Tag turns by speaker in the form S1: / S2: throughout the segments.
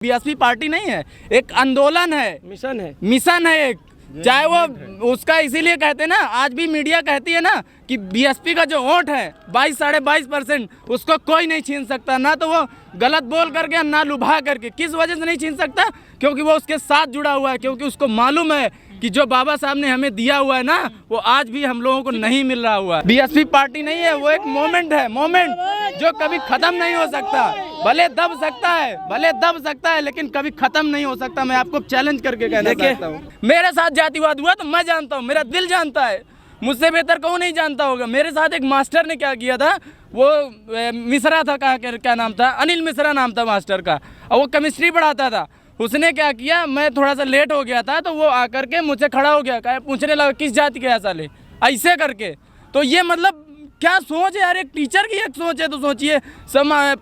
S1: BSP party नहीं है, एक आंदोलन है, मिशन है एक। चाहे वो उसका इसीलिए कहते हैं ना, आज भी मीडिया कहती है ना कि बीएसपी का जो वोट है 22-22.5% उसको कोई नहीं छीन सकता, ना तो वो गलत बोल करके ना लुभा करके। किस वजह से नहीं छीन सकता? क्योंकि वो उसके साथ जुड़ा हुआ है, क्योंकि उसको मालूम है कि जो बाबा साहब ने हमें दिया हुआ है ना, वो आज भी हम लोगों को नहीं मिल रहा हुआ है। बीएसपी पार्टी नहीं है, वो एक मोमेंट है, मोमेंट जो कभी खत्म नहीं हो सकता। भले दब सकता है लेकिन कभी खत्म नहीं हो सकता। मैं आपको चैलेंज करके कहना चाहता हूँ। मेरे साथ जातिवाद हुआ तो मैं जानता हूँ, मेरा दिल जानता है, मुझसे बेहतर कौन नहीं जानता होगा। मेरे साथ एक मास्टर ने क्या किया था, वो मिश्रा था, क्या नाम था, अनिल मिश्रा नाम था मास्टर का, और वो केमिस्ट्री पढ़ाता था। उसने क्या किया, मैं थोड़ा सा लेट हो गया था तो वो आकर के मुझसे खड़ा हो गया, पूछने लगा किस जाति के है साले, ऐसे करके। तो ये मतलब क्या सोच है यार, एक टीचर की एक सोच है तो सोचिए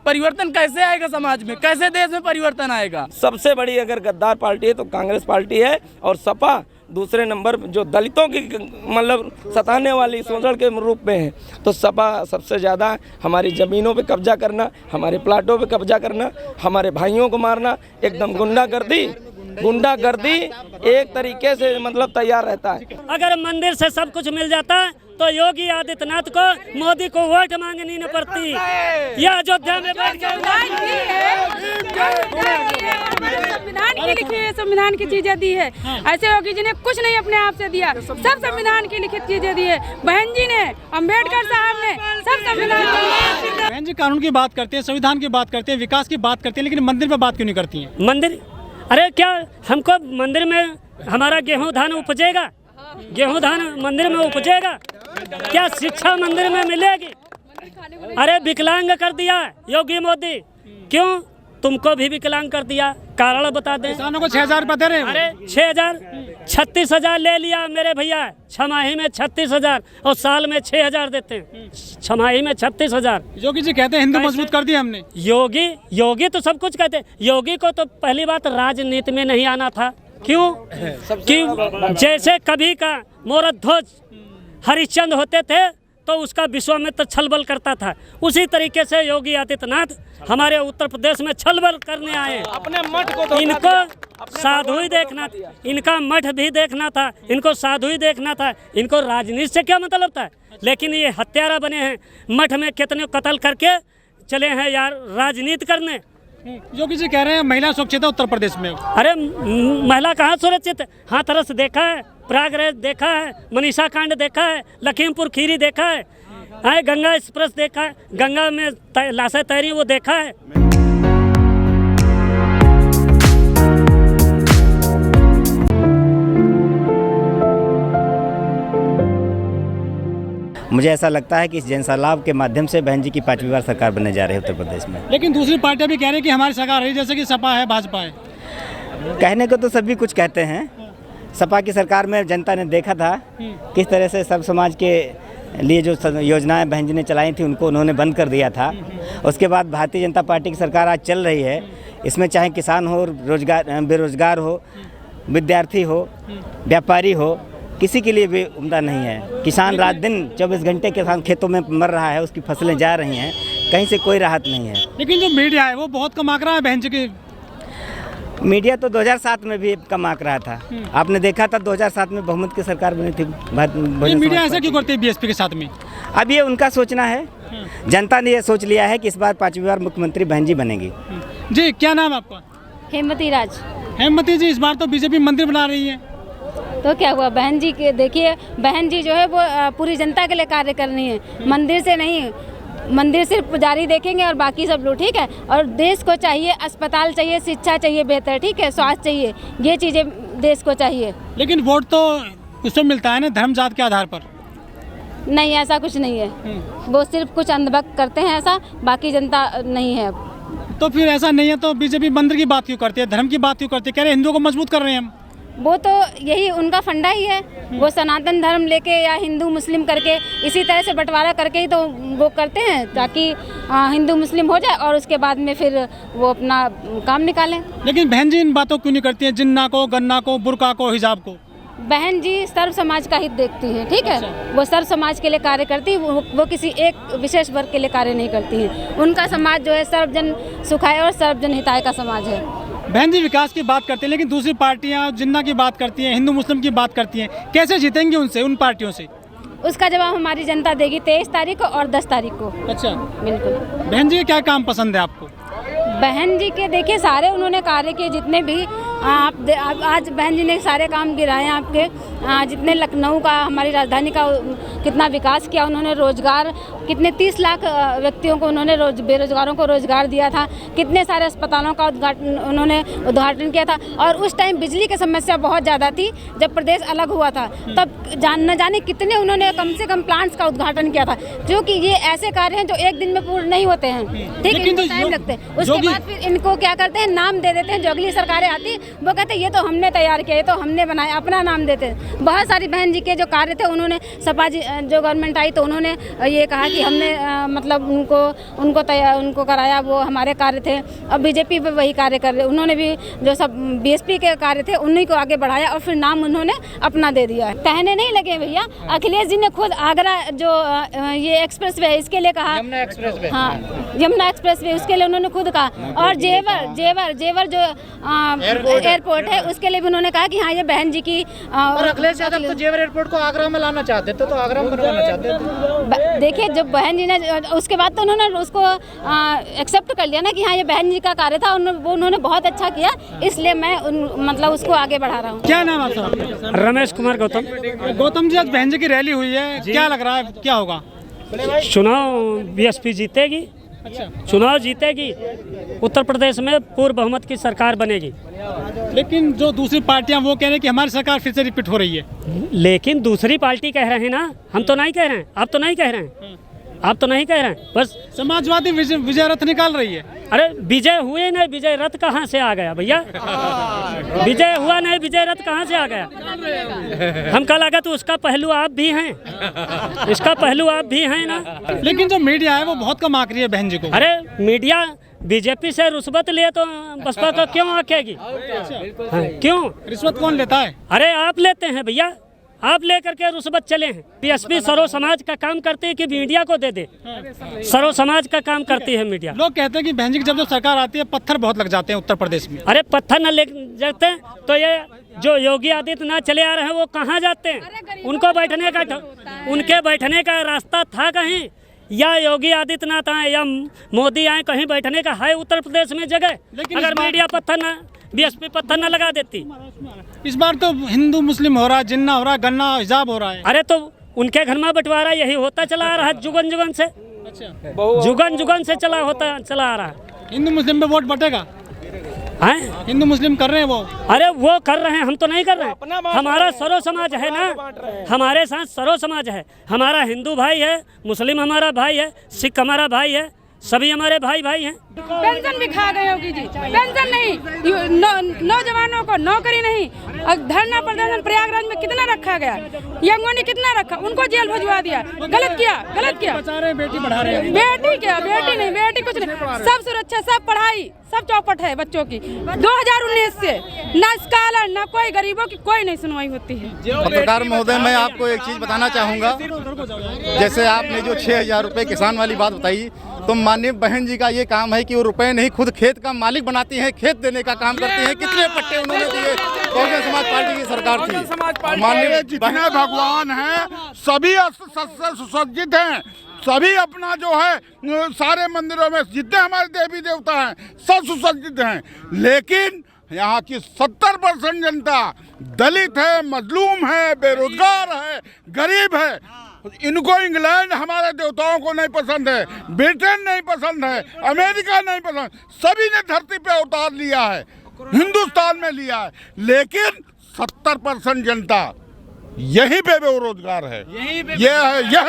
S1: परिवर्तन कैसे आएगा समाज में, कैसे देश में परिवर्तन आएगा।
S2: सबसे बड़ी अगर गद्दार पार्टी है तो कांग्रेस पार्टी है, और सपा दूसरे नंबर जो दलितों की मतलब सताने वाली शोषण के रूप में है, तो सपा सबसे ज़्यादा हमारी ज़मीनों पे कब्जा करना, हमारे प्लाटों पे कब्जा करना, हमारे भाइयों को मारना, एकदम गुंडागर्दी एक तरीके से मतलब तैयार रहता है।
S3: अगर मंदिर से सब कुछ मिल जाता तो योगी आदित्यनाथ को, मोदी को वोट मांगनी न पड़ती। यह अयोध्या में
S4: संविधान की लिखी है, संविधान की चीजें दी है। ऐसे योगी जी ने कुछ नहीं अपने आप से दिया, सब संविधान की लिखित चीजें दी है। बहन जी ने, अम्बेडकर साहब ने, सब संविधान।
S5: बहन जी कानून की बात करते हैं, संविधान की बात करते हैं, विकास की बात करते हैं, लेकिन मंदिर पे बात क्यों नहीं करती हैं?
S3: मंदिर, अरे क्या हमको मंदिर में हमारा गेहूं धान उपजेगा? गेहूं धान मंदिर में उपजेगा? क्या शिक्षा मंदिर में मिलेगी? अरे विकलांग कर दिया योगी मोदी, क्यों? तुमको भी विकलांग कर दिया, कारण बता दें।
S5: किसानों को 6,000 रुपये दे रहे हैं।
S3: अरे 6,000, 36,000 ले लिया मेरे भैया, छमाही में 36,000 और साल में 6,000 देते हैं, छमाही में 36,000।
S5: योगी जी कहते हैं हिंदू मजबूत कर दिया हमने।
S3: योगी तो सब कुछ कहते हैं। योगी को तो पहली बात राजनीति में नहीं आना था। क्यों? कि जैसे कभी का मोरध्वज हरिश्चंद्र होते थे तो उसका विश्वामित्र छलबल करता था, उसी तरीके से योगी आदित्यनाथ हमारे उत्तर प्रदेश में छलबल करने आए।
S2: अपने मठ को
S3: इनको साधु ही देखना था, इनका मठ भी देखना था, इनको साधु ही देखना था, इनको राजनीति से क्या मतलब था? लेकिन ये हत्यारा बने हैं, मठ में कितने कत्ल करके चले हैं यार राजनीति करने।
S5: योगी जी कह रहे हैं महिला सुरक्षित है उत्तर प्रदेश में।
S3: अरे महिला कहाँ सुरक्षित है? हाथरस देखा है, प्रयागराज देखा है, मनीषा कांड देखा है, लखीमपुर खीरी देखा है, गंगा एक्सप्रेस देखा है, गंगा में लाशें तैरी वो देखा है।
S6: मुझे ऐसा लगता है कि इस जनसैलाब के माध्यम से बहन जी की 5वीं बार सरकार बनने जा रही है उत्तर प्रदेश में।
S5: लेकिन दूसरी पार्टियां भी कह रही है कि हमारी सरकार है, जैसे कि सपा है, भाजपा है।
S6: कहने को तो सभी कुछ कहते हैं। सपा की सरकार में जनता ने देखा था किस तरह से सब समाज के लिए जो योजनाएं बहन जी ने चलाई थी उनको उन्होंने बंद कर दिया था। उसके बाद भारतीय जनता पार्टी की सरकार आज चल रही है। इसमें चाहे किसान हो, बेरोजगार हो, विद्यार्थी हो, व्यापारी हो, किसी के लिए भी उम्दा नहीं है। किसान रात दिन 24 घंटे किसान खेतों में मर रहा है, उसकी फसलें जा रही हैं, कहीं से कोई राहत नहीं है।
S5: लेकिन जो मीडिया है वो बहुत कम आंक रहा है बहन जी की।
S6: मीडिया तो 2007 में भी कम आंक रहा था। आपने देखा था 2007 में बहुमत की सरकार बनी थी।
S5: मीडिया ऐसा क्यों करती है बीएसपी के साथ में?
S6: अब ये उनका सोचना है। जनता ने ये सोच लिया है कि इस बार 5वीं बार मुख्यमंत्री बहन जी बनेगी।
S5: जी क्या नाम आपका?
S4: हेमवती राज।
S5: हेमवती जी, इस बार तो बीजेपी मंदिर बना रही है,
S4: तो क्या हुआ? बहन जी के देखिए, बहन जी जो है वो पूरी जनता के लिए कार्य करनी है, मंदिर से नहीं। मंदिर सिर्फ पुजारी देखेंगे और बाकी सब लोग, ठीक है। और देश को चाहिए अस्पताल चाहिए, शिक्षा चाहिए बेहतर, ठीक है, स्वास्थ्य चाहिए, ये चीज़ें देश को चाहिए।
S5: लेकिन वोट तो उसमें मिलता है ना धर्म जात के आधार पर।
S4: नहीं, ऐसा कुछ नहीं है। वो सिर्फ कुछ अंधभक्त करते हैं ऐसा, बाकी जनता नहीं है।
S5: तो फिर ऐसा नहीं है तो बीजेपी मंदिर की बात क्यों करती है, धर्म की बात क्यों करती है? कह रहे हिंदुओं को मजबूत कर रहे हैं हम।
S4: वो तो यही उनका फंडा ही है। वो सनातन धर्म लेके या हिंदू मुस्लिम करके इसी तरह से बंटवारा करके ही तो वो करते हैं, ताकि हिंदू मुस्लिम हो जाए और उसके बाद में फिर वो अपना काम निकालें।
S5: लेकिन बहन जी इन बातों क्यों नहीं करती हैं? जिन्ना को, गन्ना को, बुर्का को, हिजाब को।
S4: बहन जी सर्व समाज का हित देखती हैं, ठीक है। वो सर्व समाज के लिए कार्य करती है, वो किसी एक विशेष वर्ग के लिए कार्य नहीं करती हैं। उनका समाज जो है सर्वजन सुखाय और सर्वजन हिताय का समाज है।
S5: बहन जी विकास की बात करते हैं, लेकिन दूसरी पार्टियां जिन्ना की बात करती हैं, हिंदू मुस्लिम की बात करती हैं, कैसे जीतेंगे उनसे, उन पार्टियों से?
S4: उसका जवाब हमारी जनता देगी 23 तारीख को और 10 तारीख को।
S5: अच्छा,
S4: बिल्कुल।
S5: बहन जी के क्या काम पसंद है आपको?
S4: बहन जी के देखिए सारे उन्होंने कार्य किए, जितने भी आज बहन जी ने सारे काम गिराए हैं आपके, जितने लखनऊ का, हमारी राजधानी का कितना विकास किया उन्होंने, रोजगार कितने 30 लाख व्यक्तियों को उन्होंने बेरोजगारों को रोजगार दिया था, कितने सारे अस्पतालों का उन्होंने उद्घाटन किया था। और उस टाइम बिजली की समस्या बहुत ज़्यादा थी जब प्रदेश अलग हुआ था, तब न जाने कितने उन्होंने कम से कम प्लांट्स का उद्घाटन किया था, जो कि ये ऐसे कार्य हैं जो एक दिन में पूर्ण नहीं होते हैं, ठीक है, इनको टाइम लगते हैं। उसके बाद फिर इनको क्या करते हैं, नाम दे देते हैं, जो अगली सरकारें आती वो कहते हैं ये तो हमने तैयार किया, ये तो हमने बनाया, अपना नाम देते हैं। बहुत सारी बहन जी के जो कार्य थे उन्होंने, सपा जी जो गवर्नमेंट आई तो उन्होंने ये कहा कि हमने मतलब उनको कराया, वो हमारे कार्य थे। अब बीजेपी पे वही कार्य कर रहे, उन्होंने भी जो सब बीएसपी के कार्य थे उन्हीं को आगे बढ़ाया और फिर नाम उन्होंने अपना दे दिया। कहने नहीं लगे भैया, अखिलेश जी ने खुद आगरा जो ये एक्सप्रेस वे है इसके लिए कहा, यमुना एक्सप्रेस वे, हाँ यमुना एक्सप्रेस वे, उसके लिए उन्होंने खुद कहा। और जेवर जो एयरपोर्ट है उसके लिए भी उन्होंने कहा कि हाँ ये बहन जी की।
S7: और अखिलेश यादव तो जेवर एयरपोर्ट को आगरा में लाना चाहते थे, तो आगरा में बनवाना चाहते थे।
S4: देखिए जब बहन जी ने उसके बाद तो उन्होंने उसको एक्सेप्ट कर लिया ना कि हाँ ये बहन जी का कार्य था, वो उन्होंने बहुत अच्छा किया, इसलिए मैं मतलब उसको आगे बढ़ा रहा हूँ।
S5: क्या नाम है आपका?
S3: रमेश कुमार गौतम।
S5: गौतम जी, आज बहन जी की रैली हुई है, क्या लग रहा है, क्या होगा?
S3: चुनाव बीएसपी जीतेगी।
S5: अच्छा,
S3: चुनाव जीतेगी, उत्तर प्रदेश में पूर्ण बहुमत की सरकार बनेगी।
S5: लेकिन जो दूसरी पार्टियां वो कह रहे हैं कि हमारी सरकार फिर से रिपीट हो रही है।
S3: लेकिन दूसरी पार्टी कह रहे हैं ना, हम तो नहीं कह रहे हैं, आप तो नहीं कह रहे हैं, आप तो नहीं कह रहे हैं। बस
S5: समाजवादी विजय रथ निकाल रही है।
S3: अरे विजय हुए नहीं, विजय रथ कहाँ से आ गया भैया? विजय हुआ नहीं, विजय रथ कहाँ से आ गया? हमको लगा तो उसका पहलू आप भी हैं, इसका पहलू आप भी हैं ना।
S5: लेकिन जो मीडिया है वो बहुत कम आंक रही है बहन जी को।
S3: अरे मीडिया बीजेपी से रुश्वत लिए तो बसपा को क्यों आंकेगी? हाँ, क्यों?
S5: रिश्वत कौन लेता है?
S3: अरे आप लेते हैं भैया, आप लेकर के रुश्वत चले हैं। बीएसपी सरो समाज का काम करती है कि मीडिया को दे दे? सरो समाज का काम करती है मीडिया।
S5: लोग कहते हैं कि बहन जी की जब सरकार आती है पत्थर बहुत लग जाते हैं उत्तर प्रदेश में।
S3: अरे पत्थर न लग जाते तो ये जो योगी आदित्यनाथ चले आ रहे हैं वो कहाँ जाते हैं? उनको बैठने का, उनके बैठने का रास्ता था कहीं? या योगी आदित्यनाथ आए या मोदी आए, कहीं बैठने का है उत्तर प्रदेश में जगह? अगर मीडिया पत्थर न, बीएसपी पत्थर न लगा देती।
S5: इस बार तो हिंदू मुस्लिम हो रहा है, जिन्ना हो रहा है, गन्ना हिजाब हो रहा है।
S3: अरे तो उनके घर में बंटवारा यही होता चला आ रहा है जुगन जुगन से। अच्छा, जुगन से चला आ रहा है।
S5: हिंदू मुस्लिम में वोट बटेगा?
S3: हैं?
S5: हिंदू मुस्लिम कर रहे हैं वो।
S3: अरे वो कर रहे हैं, हम तो नहीं कर रहे हैं। हमारा सरो समाज है ना, हमारे साथ सरो समाज है। हमारा हिंदू भाई है, मुस्लिम हमारा भाई है, सिख हमारा भाई है, सभी हमारे भाई हैं।
S8: पेंशन भी खा गए होगी जी, पेंशन नहीं, नौजवानों को नौकरी नहीं। धरना प्रदर्शन प्रयागराज में कितना रखा गया, यंगों ने कितना रखा, उनको जेल भिजवा दिया। गलत किया।
S5: बचा रहे, बेटी बढ़ा रहे हैं।
S8: बेटी क्या, बेटी नहीं, बेटी कुछ नहीं, सब सुरक्षा, सब पढ़ाई, सब चौपट है बच्चों की। 2019 से ना स्कॉलर ना कोई गरीबों की कोई नहीं सुनवाई होती है।
S9: पत्रकार महोदय, मैं आपको एक चीज बताना चाहूँगा। जैसे आपने जो 6,000 रुपये किसान वाली बात बताई, तो माननीय बहन जी का ये काम है कि वो रुपए नहीं, खुद खेत का मालिक बनाती हैं, खेत देने का काम करती हैं। कितने पट्टे उन्होंने दिए? बहुजन समाज पार्टी की सरकार थी। माननीय
S10: जितने भगवान हैं सभी सुसज्जित हैं, सभी अपना जो है सारे मंदिरों में जितने हमारे देवी देवता हैं सब सुसज्जित हैं। लेकिन यहाँ की 70% जनता दलित है, मजलूम है, बेरोजगार है, गरीब है। इनको इंग्लैंड हमारे देवताओं को नहीं पसंद है, ब्रिटेन नहीं पसंद है, अमेरिका नहीं पसंद, सभी ने धरती पे अवतार लिया है, हिंदुस्तान में लिया है। लेकिन 70% जनता यहीं पे बेरोजगार है, यहीं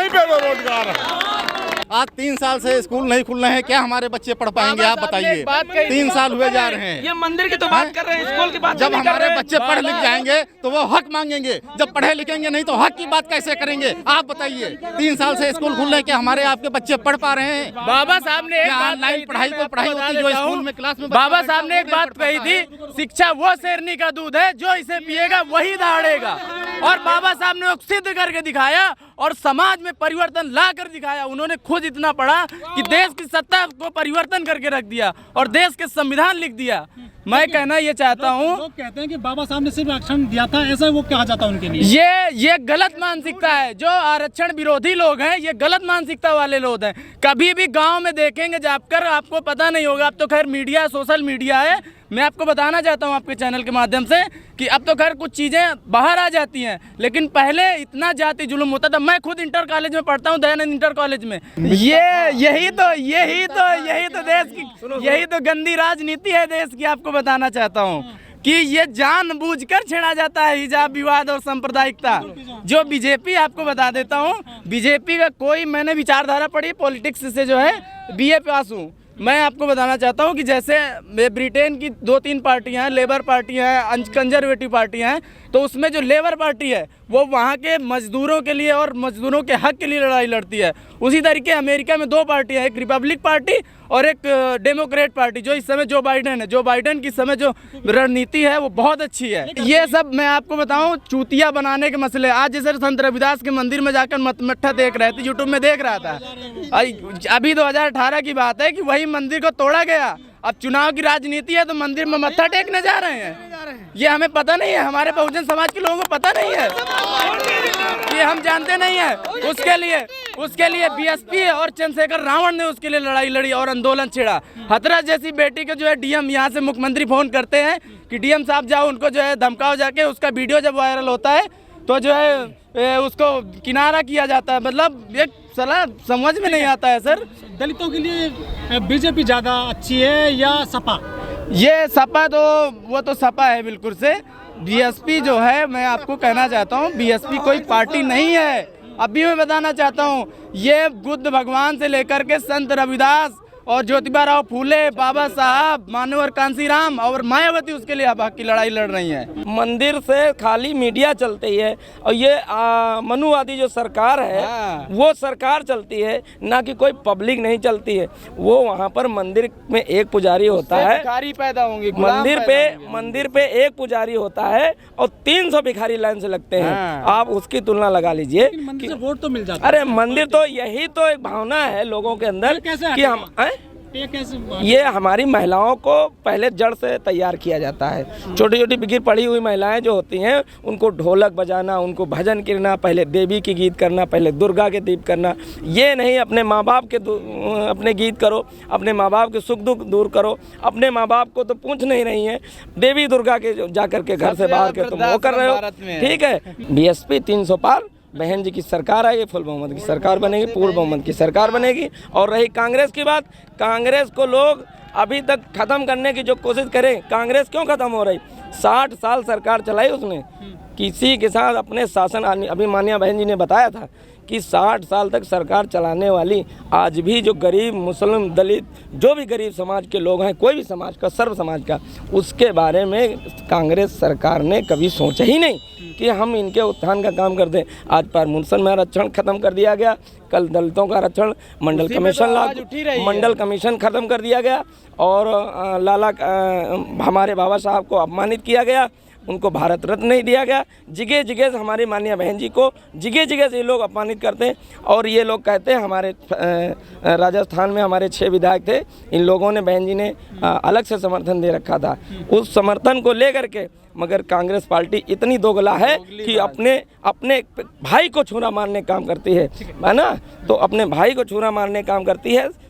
S10: पे बेरोजगार है।
S9: आज 3 साल से स्कूल नहीं खुल रहे हैं, क्या हमारे बच्चे पढ़ पाएंगे? आप बताइए। 3 साल हुए जा रहे हैं।
S2: ये मंदिर की तो बात कर रहे हैं, स्कूल की बात
S9: जब हमारे बच्चे पढ़ लिख जाएंगे तो वो हक मांगेंगे, जब पढ़े लिखेंगे नहीं तो हक की बात कैसे करेंगे? आप बताइए। 3 साल से स्कूल खुल रहे हैं, क्या हमारे आपके बच्चे पढ़ पा रहे हैं?
S1: बाबा साहब ने
S9: ऑनलाइन पढ़ाई को पढ़ाई होती है जो स्कूल में क्लास में?
S1: बाबा साहब ने एक बात कही थी, शिक्षा वो शेरनी का दूध है, जो इसे पिएगा वही दहाड़ेगा। और बाबा साहब ने सिद्ध करके दिखाया और समाज में परिवर्तन ला कर दिखाया। उन्होंने खुद इतना पढ़ा कि देश की सत्ता को परिवर्तन करके रख दिया और देश के संविधान लिख दिया। मैं कहना ये चाहता हूँ,
S5: लोग कहते हैं कि बाबा साहब ने सिर्फ आरक्षण दिया था, ऐसा वो कहा जाता है उनके लिए।
S1: ये गलत मानसिकता है। जो आरक्षण विरोधी लोग हैं ये गलत मानसिकता वाले लोग हैं। कभी भी गांव में देखेंगे जाकर आपको पता नहीं होगा। अब तो खैर मीडिया, सोशल मीडिया है। मैं आपको बताना चाहता हूं आपके चैनल के माध्यम से कि अब तो खैर कुछ चीज़ें बाहर आ जाती हैं, लेकिन पहले इतना जाति जुल्म होता था। मैं खुद इंटर कॉलेज में पढ़ता हूं, दयानंद इंटर कॉलेज में। यही तो देश की, यही तो गंदी राजनीति है देश की। आपको बताना चाहता हूं कि ये जानबूझकर छेड़ा जाता है हिजाब विवाद और सांप्रदायिकता। जो बीजेपी, आपको बता देता हूँ, बीजेपी का कोई, मैंने विचारधारा पढ़ी पॉलिटिक्स से जो है BA पास हूँ। मैं आपको बताना चाहता हूँ कि जैसे ब्रिटेन की 2-3 पार्टियाँ हैं, लेबर पार्टी हैं, कंजर्वेटिव पार्टियाँ हैं, तो उसमें जो लेबर पार्टी है वो वहाँ के मजदूरों के लिए और मजदूरों के हक के लिए लड़ाई लड़ती है। उसी तरीके अमेरिका में 2 पार्टियाँ, एक रिपब्लिक पार्टी और एक डेमोक्रेट पार्टी। जो इस समय जो बाइडेन है, जो बाइडेन की समय जो रणनीति है वो बहुत अच्छी है। ये सब मैं आपको बताऊं, चूतिया बनाने के मसले। आज जैसे संत रविदास के मंदिर में जाकर मट्ठा देख रहे थे, यूट्यूब में देख रहा था। अभी 2018 की बात है कि वही मंदिर को तोड़ा गया। अब चुनाव की राजनीति है तो मंदिर में मत्था टेकने जा रहे हैं। ये हमें पता नहीं है, हमारे बहुजन समाज के लोगों को पता नहीं है, ये हम जानते नहीं है। उसके लिए BSP और चंद्रशेखर रावण ने उसके लिए लड़ाई लड़ी और आंदोलन छेड़ा। हाथरस जैसी बेटी के जो है DM यहाँ से मुख्यमंत्री फोन करते हैं कि DM साहब जाओ, उनको जो है धमकाओ जाके। उसका वीडियो जब वायरल होता है तो जो है उसको किनारा किया जाता है। मतलब एक सलाह समझ में नहीं आता है सर।
S5: दलितों के लिए BJP ज़्यादा अच्छी है या सपा?
S1: ये सपा तो वो तो सपा है बिल्कुल से। BSP जो है, मैं आपको कहना चाहता हूँ, BSP कोई पार्टी नहीं है। अभी मैं बताना चाहता हूँ, ये बुद्ध भगवान से लेकर के संत रविदास और ज्योतिबा राव फूले, बाबा साहब, मानवर कांसीराम और मायावती उसके लिए हक की लड़ाई लड़ रही हैं।
S2: मंदिर से खाली मीडिया चलती है और ये मनुवादी जो सरकार है वो सरकार चलती है, ना कि कोई पब्लिक नहीं चलती है। वो वहाँ पर मंदिर में एक पुजारी होता है,
S1: भिखारी पैदा होंगे।
S2: मंदिर पे एक पुजारी होता है और 300 भिखारी लाइन से लगते हैं। आप उसकी तुलना लगा लीजिए।
S5: मंदिर से वोट तो मिल जाता है।
S2: अरे मंदिर तो यही तो एक भावना है लोगों के अंदर कि हम ये हमारी महिलाओं को पहले जड़ से तैयार किया जाता है। छोटी छोटी बिगड़ पड़ी हुई महिलाएं जो होती हैं उनको ढोलक बजाना, उनको भजन करना, पहले देवी की गीत करना, पहले दुर्गा के दीप करना। ये नहीं अपने माँ बाप के अपने गीत करो, अपने माँ बाप के सुख दुख दूर करो। अपने माँ बाप को तो पूछ नहीं रही हैं, देवी दुर्गा के जा कर के घर से बाहर के तुम वो कर रहे हो। ठीक है, BSP 300 पार बहन जी की सरकार आएगी, फुल बहुमत की सरकार बनेगी, पूर्ण बहुमत की सरकार बनेगी। और रही कांग्रेस की बात, कांग्रेस को लोग अभी तक ख़त्म करने की जो कोशिश करें, कांग्रेस क्यों ख़त्म हो रही? 60 साल सरकार चलाई उसने, किसी के साथ अपने शासन। अभी मान्या बहन जी ने बताया था कि 60 साल तक सरकार चलाने वाली आज भी जो गरीब, मुस्लिम, दलित, जो भी गरीब समाज के लोग हैं, कोई भी समाज का, सर्व समाज का, उसके बारे में कांग्रेस सरकार ने कभी सोचा ही नहीं कि हम इनके उत्थान का काम कर दें। आज पर मुस्लिम में आरक्षण खत्म कर दिया गया, कल दलितों का आरक्षण, मंडल कमीशन खत्म कर दिया गया और हमारे बाबा साहब को अपमानित किया गया, उनको भारत रत्न नहीं दिया गया। जगह जगह से हमारी माननीय बहन जी को जगह जगह से ये लोग अपमानित करते हैं। और ये लोग कहते हैं, हमारे राजस्थान में हमारे 6 विधायक थे, इन लोगों ने, बहन जी ने अलग से समर्थन दे रखा था। उस समर्थन को लेकर के मगर कांग्रेस पार्टी इतनी दोगला है कि अपने भाई को छुरा मारने काम करती है ना, तो अपने भाई को छुरा मारने काम करती है।